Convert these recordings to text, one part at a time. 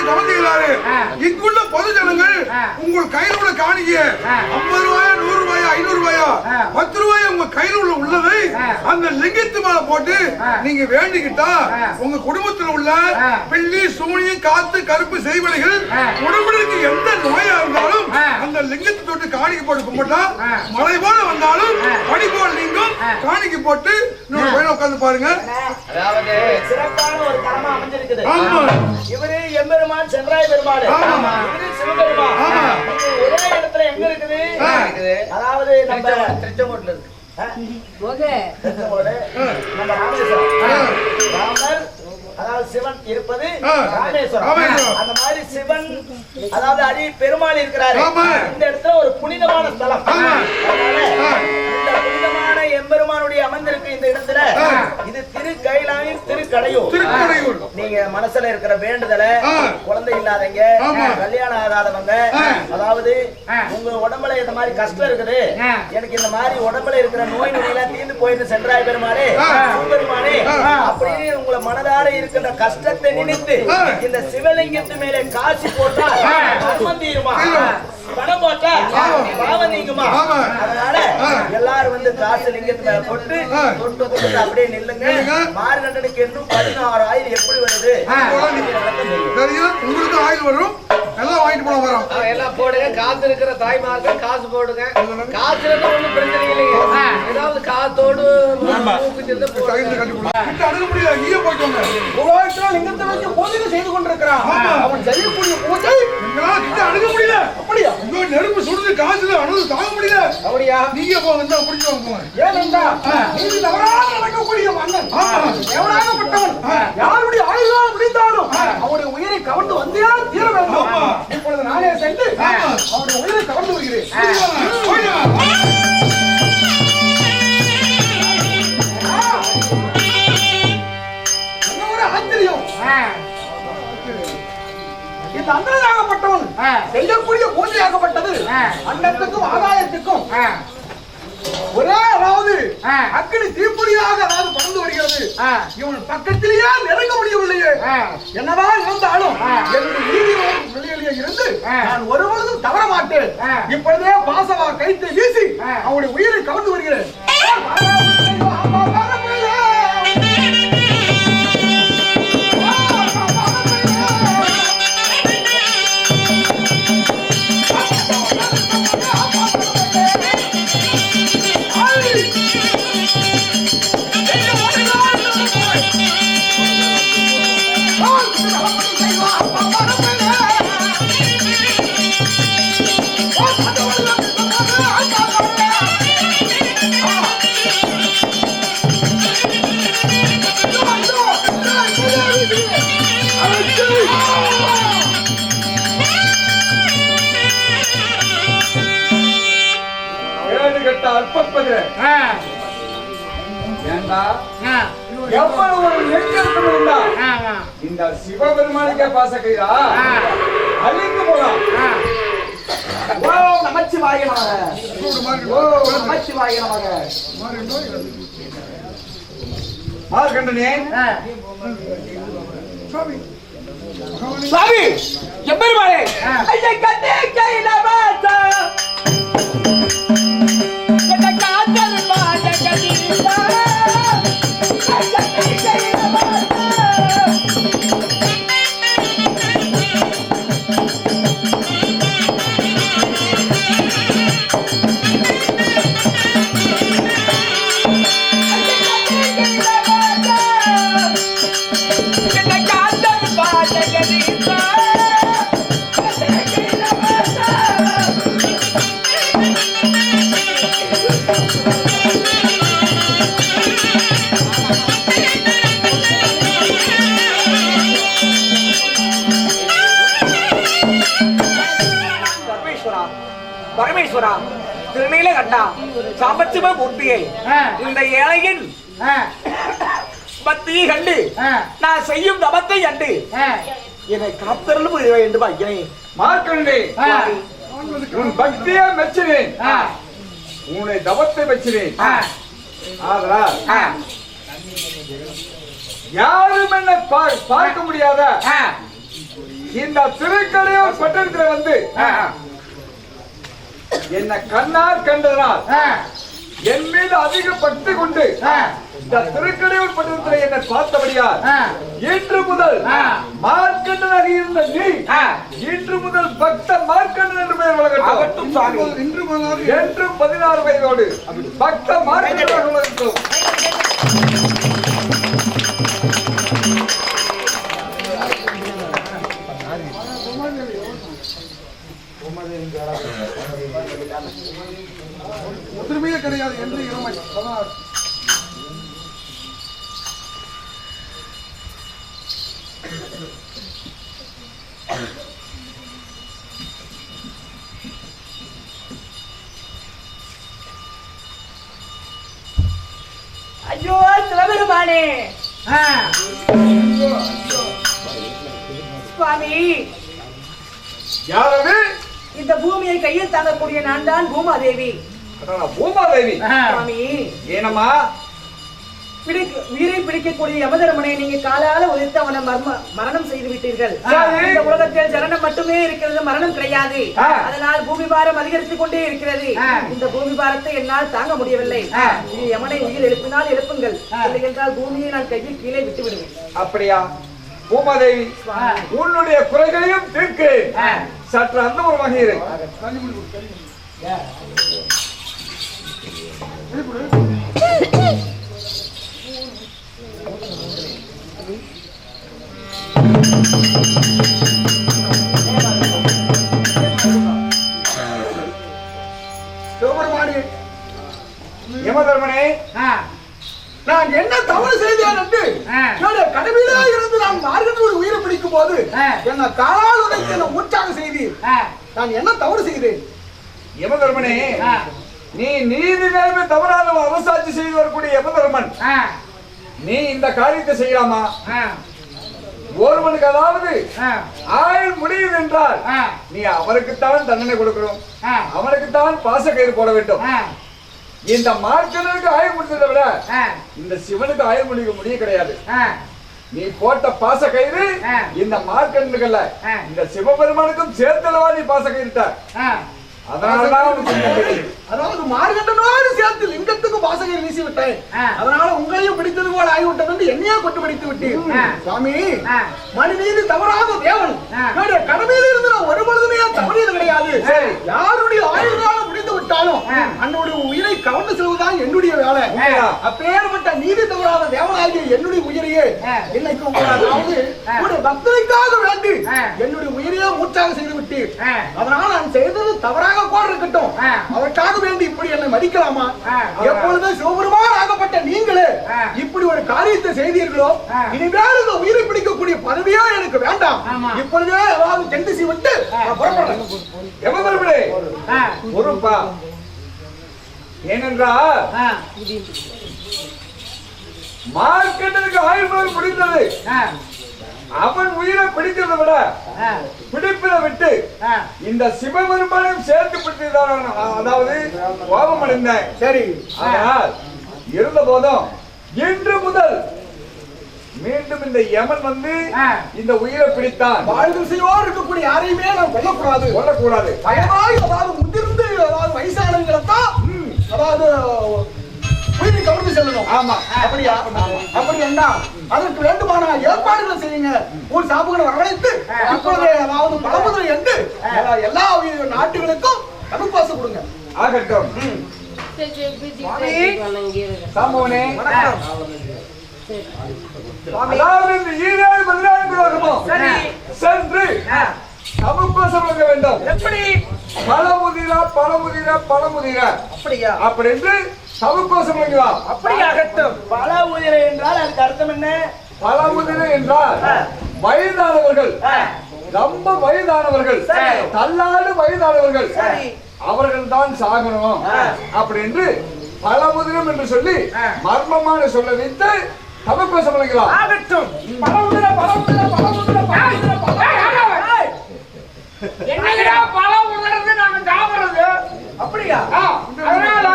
காணிக்கை தவறுகிறாரு. இங்குள்ள பொது ஜனங்கள் உங்கள் கையில் உள்ள காணிக்கை 50 ரூபாயா 100 ரூபாயா 500 ரூபாயா 10 ரூபாயா உங்க கையில் உள்ளதை அந்த லிங்கத்து மேல போட்டு நீங்க வேண்டிக்கிட்டா உங்க குடும்பத்தில் உள்ள பில்லி சூனியம் காத்து கருப்பு செய்வனைகள் உடம்புக்கு எந்த நோயா இருந்தாலும் அந்த லிங்கத்தை தொட்டு காணிக்கை போட்டு கும்பிட்டா மழை போல வந்தாலும் பனி போல் நீங்கும். காணிக்கை போட்டு உட்கார்ந்து பாருங்க. அதாவது சிறப்பான ஒரு தலமா அமைஞ்சிருக்குது. இவரு எம்பெருமான் சென்றாய பெருமாள், இவரு சிவபெருமான். ஒரே இடத்துல எங்க இருக்குது? அதாவது நம்ம திருச்செங்கோட்டுல இருக்கு. நம்ம ராமர் அதாவது சிவன் இருப்பது ராமேஸ்வரம். அந்த மாதிரி சிவன் அதாவது அடி பெருமாள் இருக்கிறாரு. இந்த இடத்துல ஒரு புனிதமான ஸ்தலம். இந்த புனிதமான எம்பெருமானுடைய அமர்ந்திருக்கு இந்த இடத்துல. இது திருக்கைலாயம் திருக்கடையூர். நீங்க மனசுல இருக்கிற வேண்டுதல, குழந்தை இல்லாதவங்க, கல்யாணம் ஆகாதவங்க, அதாவது உங்க உடம்புல இந்த மாதிரி கஷ்டம் இருக்குது, எனக்கு இந்த மாதிரி உடம்புல இருக்கிற நோய் நொடியெல்லாம் தீர்ந்து போயிருந்து சென்றாய் பெருமாளே பெருமானே அப்படின்னு உங்களை மனதார இருக்கின்ற கஷ்டத்தை நினைத்து இந்த சிவலிங்கத்து மேலே காசி போட்டா கர்மம் தீருமா, பணம் போட்டா பாவம் நீங்குமா. அதனால எல்லாரும் வந்து காசு லிங்கத்து மேல போட்டு தொட்டு அப்படியே நில்லுங்க. மார்கண்டனுக்கு என்றும் 16,000 எப்படி வருது? உங்களுக்கு ஆயில் வரும், எல்லாம் வாங்கிட்டு போன வரும். எல்லாம் போடுங்க. காசு இருக்கிற தாய்மார்கள் காசு போடுங்க. காசு ஒன்றும் பிரச்சனை இல்லைங்க. ஏதாவது காத்தோடு அணுக முடியல. நீயே போயிட்டு லிங்கத்தை வச்சு பூஜை செய்து கொண்டிருக்கிறான். அவன் செய்யக்கூடிய பூஜை கிட்ட அணுக முடியல. அப்படியா? நெருப்பு சுடுது, காசுல அணுகு தாங்க முடியல. அப்படியா? நீங்க போங்க, பிடிச்சவங்க. ஏனென்றா நீதி தவறாக நடக்கக்கூடிய மன்னன், எவனாகப்பட்டவன் யாருடைய ஆயுதம் பிடித்தாலும் அவனுடைய உயிரை கவர்ந்து வந்தே தீர வேண்டும். இப்பொழுது நானே சென்று அவனுடைய உயிரை கவர்ந்து வருகிறேன். ஆச்சரியம். இந்த அந்தனாகப்பட்டவன் செய்யக்கூடிய பூஜையாகப்பட்டது அன்னத்துக்கும் ஆதாயத்துக்கும் ஒரே, அதாவது அக்கினி தீப்பொறியாக அதாவது பறந்து வருகிறது. இவன் பக்கத்திலேயே நெருங்க முடியவில்லையே. என்னதான் இருந்தாலும் என்னுடைய வெளியிலேயே இருந்து நான் ஒருவரும் தவற மாட்டேன். இப்பொழுதே பாசவா கைத்தை வீசி அவனுடைய உயிரை கவர்ந்து வருகிறேன். இந்த சிவபெருமானுக்கே பாசக்கையா அழிந்து போலாம். ஓம் நமச்சிவாய நமக. ஓம் நமச்சிவாய நமக. மார்கண்டனே சாமி எம்பெருமானே ஐயா கண்ணே கைலவாசா பரமேஸ்வரா திருநீலகண்டா சாம்பச்சிவ மூர்த்தியை இந்த ஏழையின் பக்தியை கண்டு நான் செய்யும் தபத்தை கண்டு என்னை காத்தருளும் வேண்டும் ஐயனே. மார்க்கண்டே உன் பக்தியை மெச்சினேன், உன்னை தபத்தை மெச்சினேன். ஆதலால் யாரும் என்ன பார்க்க முடியாத இந்த திருக்கடையூர் பட்டணத்துல வந்து என்ன கண்ணால் கண்டதனால் என் மீது அதிக பக்தி கொண்டு இந்த திருக்கடையூர் பட்டணத்தில் என்னை பார்த்தபடியால் இன்று முதல் மார்க்கண்டனாக இருந்த நீ இன்று முதல் பக்த மார்க்கண்டன் என்று பெயர் வழங்கட்டும். என்று 16 வயதோடு பக்த மார்க்கண்டனாக வழங்கட்டும். ஒற்றுமையே கிடையாது என்று இளமை 16. ஐயோ சிவபெருமானே சுவாமி, யாரது? இந்த பூமியை கையில் தாங்கக்கூடிய நான் தான் பூமாதேவி. பூமாதேவி சுவாமி, ஏனம்மா உயிரை பிடிக்கக்கூடிய யமதர்மனை நீங்க காலால உதிர்த்து அவனை மரணம் செய்து விட்டீர்கள். இந்த உலகத்தில் ஜனனம் மட்டுமே இருக்கிறது, மரணம் கிடையாது. அதனால் பூமி பாரம் அதிகரித்துக் கொண்டே இருக்கிறது. இந்த பூமி பாரத்தை என்னால் தாங்க முடியவில்லை. நீ யமனை உயிர் எழுப்பினால் எழுப்புங்கள், இல்லை என்றால் பூமியை நான் கையில் கீழே விட்டு விடுவேன். அப்படியா? பூமாதேவி, உன்னுடைய குறைகளையும் தீர்க்கிறேன். சற்று அந்த ஒரு வகையில் யமதர்மனே, நான் என்ன தவறு செய்தேன் என்று கடமையிலே இருந்து நான் மார்க்கத்தில் உயிரை பிடிக்கும் போது என்ன காலால் உதைத்து என்ன மூச்சாக செய்தீர். நான் என்ன தவறு செய்தேன்? யமதர்மனே, நீ நீதி நேர்மை தவறான அவசாட்சி செய்து வரக்கூடிய யமதர்மன், நீ இந்த காரியத்தை செய்யலாமா? ஒருவனுக்கு அதாவது ஆயுள் முடியுது என்றால் நீ அவருக்குத்தான் தண்டனை கொடுக்கணும், அவனுக்குத்தான் பாச கயிறு போட வேண்டும். இந்த மார்க்கனுக்கு ஆயுள் முடிந்ததை விட இந்த சிவனுக்கு ஆயுள் முடிய கிடையாது. நீ போட்ட பாச கயிறு இந்த மார்க்கனுக்குல்ல, இந்த சிவபெருமானுக்கும் சேர்த்தலவா நீ பாச கயிறுட்ட. அதாவது மார்கண்டனோடு சேர்த்து லிங்கத்துக்கு பாசகர் வீசி விட்டேன். அதனால உங்களையும் பிடித்தது போல ஆகிவிட்டது என்று என்னையே கொண்டு பிடித்து விட்டீர். சுவாமி, மனிதீது தவறாத தேவன், கடமையில் இருந்து நான் ஒரு பொழுதுமே தவறியது கிடையாது. யாருடைய ஆயுள்காலம் முடிந்து விட்டாலும் அன்னுடைய உயிரை கவர்ந்து செல்வதுதான் என்னுடைய வேலை. அப்பேற்பட்ட நீதி தவறாத தேவனாகிய என்னுடைய உயிரையே இன்னைக்கு அதாவது ஒரு பக்தனுக்காக வேண்டி என்னுடைய உயிரையே மூச்சாக செய்து விட்டீர். அதனால நான் செய்தது தவறாக கூட இருக்கட்டும், அதற்காக வேண்டி இப்படி என்னை மதிக்கலாமா? எப்பொழுது சிவபெருமான் ஆகப்பட்ட நீங்களே இப்படி ஒரு காரியத்தை செய்தீர்களோ, இனிமேல் இந்த உயிரை பிடிக்கக்கூடிய பதவியா எனக்கு வேண்டாம். இப்பொழுதே ஏதாவது செந்திசி விட்டு புறப்படுறேன். பொறுப்பா? ஏனென்றால் மார்க்கெட்டுக்கு ஆயுள் முடிந்தது, அவன் உயிரை பிடிக்கிறத விட பிடிப்பதை விட்டு இந்த சிவபெருமானையும் சேர்த்து பிடித்ததான், அதாவது கோபம் அடைந்தேன். சரி, ஆனால் இருந்த போதும் இன்று முதல் மீண்டும் இந்த யமன் வந்து இந்த உயிரை பிடித்தான். வாழ்க்கையோடு இருக்கக்கூடிய யாரையுமே நான் கொல்லக்கூடாது. பயமாய் அதாவது முதிர்ந்து அதாவது வயசானவங்களைத்தான் அதாவது உயிரை கவர்ந்து செல்லணும். ஆமா, அப்படியா? அப்படி என்ன அதற்கு வேண்டுமான ஏற்பாடுகள் செய்யுங்க. ஒரு சாப்புகளை வரவழைத்து அப்பொழுது அதாவது பலமுறை என்று எல்லா நாட்டுகளுக்கும் தடுப்பாசு கொடுங்க. ஆகட்டும். சாமோனே, அதாவது இந்த ஈரேழு 14 சென்று சமூகம் சொல்ல வேண்டும். எப்படி? பழமுதிரா அப்படியா? அப்படி என்று சமூகம் அப்படியாகட்டும். பல உதிரை என்றால் அதுக்கு அர்த்தம் என்ன? பழமுதிரை என்றால் வயதானவர்கள், ரொம்ப வயதானவர்கள், தள்ளாடு வயதானவர்கள், அவர்கள் தான் சாகணும் அப்படி என்று பழமுதிரம் என்று சொல்லி மர்மமான சொல்ல வைத்து சமூகம் சொல்லுகிறார். ஆகட்டும். என்னடா பழம் உணர்ந்து நாங்க சாப்பிடுறது? அப்படியா? அதனால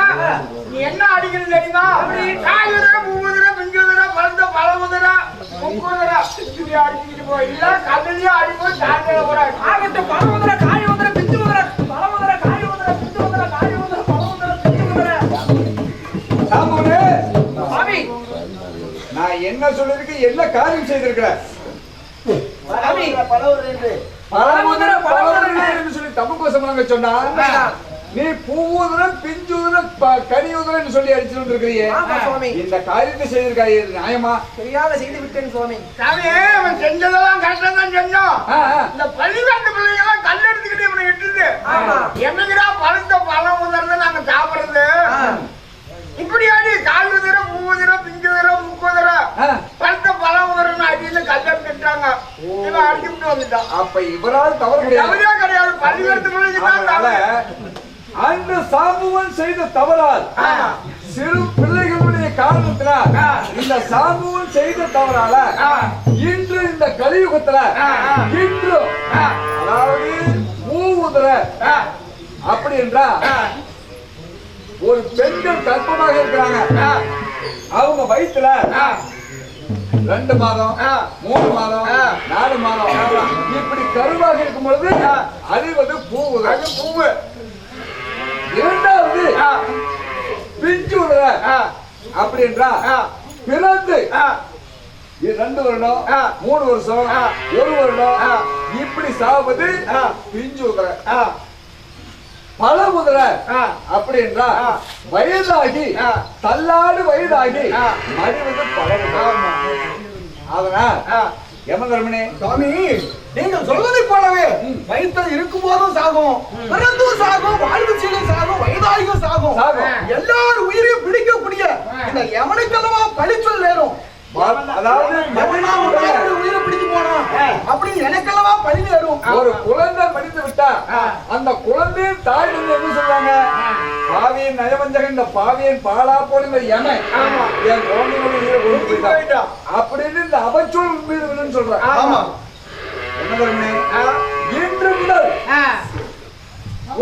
நீ என்ன அடிக்கிறது தெரியுமா? அப்படி காய் உதிர, பூ உதிர, பிஞ்சு உதிர, பழந்த பழம் உதிர, உப்பு உதிர இப்படி அடிச்சுக்கிட்டு போ இல்ல கல்லையே அடிப்போ தாண்டே போறாங்க ஆகட்ட பழம் வந்துற காய் வந்துற பிஞ்சு வந்துற பழம் வந்துற காய் வந்துற பிஞ்சு வந்துற காய் வந்துற பழம் வந்துற பிஞ்சு வந்துற சாமுனே சாமி நான் என்ன சொல்லிருக்கு என்ன காரியம் செய்திருக்கிறேன் சாமி பழமுதர சொல்லி தமிழ் கோசம் சொன்னா நீ பூவுதரம் பிஞ்சுதரம் கனியுதரம் சொல்லி அடிச்சுட்டு இருக்கிறீங்க இந்த காரியத்தை செய்திருக்காரு நியாயமா தெரியாத செய்து விட்டேன் சுவாமி சாமி அவன் செஞ்சதெல்லாம் கரெக்டா தான் செஞ்சோம் இந்த பள்ளிக்கூட பிள்ளைங்க எல்லாம் கல் எடுத்துக்கிட்டு இவனை இட்டுது என்னங்கிறா பழுத்த பழம் உதர்ந்து நாங்க சாப்பிடுறது இப்படி ஆடி கால் உதரம் பூ உதரம் பிஞ்சு உதரம் முக்கு உதரம் பழுத்த பழம் உதரம் அடியில கல்ல கட்டாங்க இவன் அடிச்சுட்டு வந்துட்டான் அப்ப இவரால் தவறு கிடையாது கிடையாது பள்ளிக்கூட பிள்ளைங்க அந்த சாம்புவன் செய்த தவறால் சிறு பிள்ளைகளுடைய காரணத்தினால் இந்த சாம்புவன் செய்த தவறால இன்று இந்த கலியுகத்துல இன்று அதாவது மூவுதர அப்படி என்றா ஒரு பெண்கள் கற்பமாக இருக்கிறாங்க அவங்க வயிற்றுல 2 மாதம் 3 மாதம் 4 மாதம் இப்படி கருவாக இருக்கும் பொழுது அது பூவுதல் பூவு இரண்டாவது பிஞ்சு அப்படி என்றா பிறந்து 2 வருடம் 3 வருஷம் 1 வருடம் இப்படி சாவது பிஞ்சு உதர பல உதர அப்படி என்றா வயதாகி தள்ளாடு வயதாகி மடிவது பல அதனால் யமதர்மனே சாமி நீங்கள் சொல்வதை போலவே வயிற்றில் இருக்கும் போதும் சாகும் பிறந்தும் சாகும் வாழ்வு சீலும் சாகும் வயதாகியும் சாகும் எல்லாரும் உயிரையும் பிடிக்கக்கூடிய இந்த யமனுக்கெல்லவா பழிச்சொல் நேரும் அதாவது உயிரை பிடிச்சு போனா அப்படின்னு எனக்கெல்லவா பழி நேரும் ஒரு குழந்தை படித்து விட்டா அந்த குழந்தை தாய் வந்து என்ன சொல்றாங்க பாவியின் நயவஞ்சகன் இந்த பாவியின் பாலா போல இந்த யமன் என் குழந்தையோட உயிரை கொண்டு போயிட்டான் அப்படின்னு இந்த அபச்சொல் மீது சொல்றாங்க ஆமா என்ன இன்று முதல்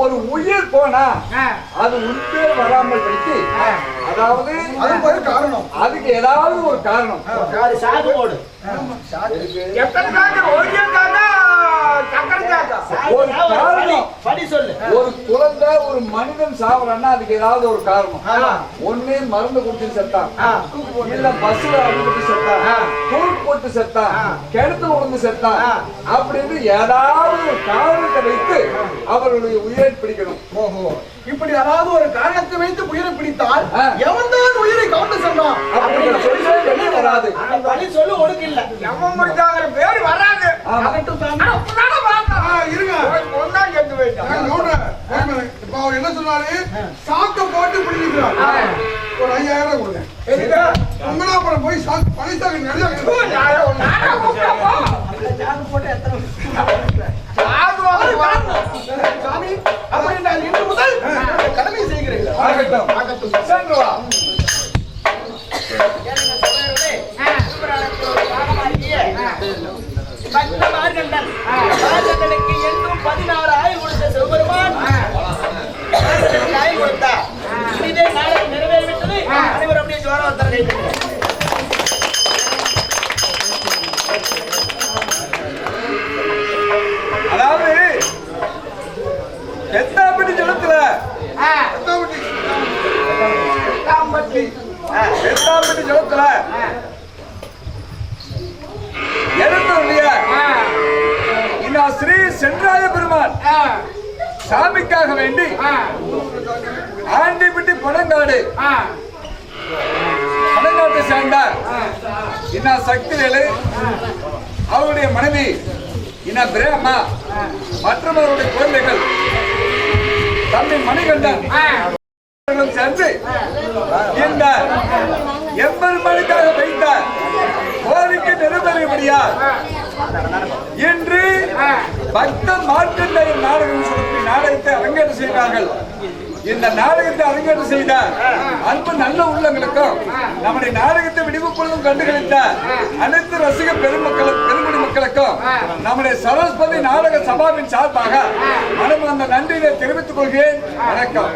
ஒரு உயிர் போனா அது உண்மையே வராமல் படித்து அதாவது அதுக்கு ஒரு காரணம் அதுக்கு ஏதாவது ஒரு காரணம் சாகு போடு எத்தனை காக்க ஓடிய காக்க சக்கரை காக்க ஒரு காரணம் படி சொல்லு ஒரு குழந்தை ஒரு மனிதன் சாவறன்னா அதுக்கு ஏதாவது ஒரு காரணம் ஒண்ணு மருந்து குடிச்சு செத்தான் இல்ல பஸ்ல அடிபட்டு செத்தான் தூள் போட்டு செத்தான் கிணத்துல விழுந்து செத்தான் அப்படின்னு ஏதாவது ஒரு காரணத்தை வைத்து அவருடைய உயிரை பிடிக்கணும் ஓஹோ இப்படி ஏதாவது ஒரு காரணத்தை வைத்து உயிரை பிடித்தால் எவன்தான் உயிரை கவுண்டு சென்றான் அப்படிங்கிற சொல்லி வெளியே வராது படி சொல்லு ஒடுக்கு இல்ல எவன் முடிச்சாங்கிற பேர் வராது இருங்க ஒன்னா கேட்டு போயிட்டான் இப்ப அவர் என்ன சொன்னாரு சாக்க போட்டு பிடிக்கிறார் ஒரு 5000 கொடுங்க மங்களாபுரம் போய் பழைய சாக்கு நிறைய சாமி அப்படி நான் இன்று முதல் கடமை செய்கிறேன் சென்று வா என்றும் 16 ஆயுள் கொடுத்த சிவபெருமான் ஆயுள் கொடுத்தார் இதே நாளை நிறைவேறிவிட்டது அனைவரும் அப்படியே ஜோரம் வந்தார்கள் அதாவது பெத்தாப்பட்டி ஜலத்துல பெத்தாப்பட்டி ஜலத்துல இந்த ஸ்ரீ சென்றாய பெருமான் சாமிக்காக வேண்டி ஆண்டிப்பட்டி பனங்காடு பனங்காட்டை சேர்ந்தார் என்ன சக்திவேலு அவருடைய மனைவி என்ன பிரேமா மற்றும் அவருடைய குழந்தைகள் தம்பி மணிகண்டன் சேர்ந்து இந்த எம்பெருமானுக்காக வைத்த கோரிக்கை நிறைவேறியபடியா இன்று பக்த மார்க்கண்டேய நாடகம் சொல்லி நாடகத்தை அரங்கேற்றம் செய்கிறார்கள். இந்த நாடகத்தை அரங்கேற்றம் செய்த அன்பு நல்ல உள்ளங்களுக்கும் நம்முடைய நாடகத்தை விடுவிப்பொழுதும் கண்டுகளித்த அனைத்து ரசிக பெருங்குடி மக்களுக்கும் நம்முடைய சரஸ்வதி நாடக சபாவின் சார்பாக மனமார்ந்த நன்றியை தெரிவித்துக் கொள்கிறேன். வணக்கம்.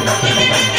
ஆ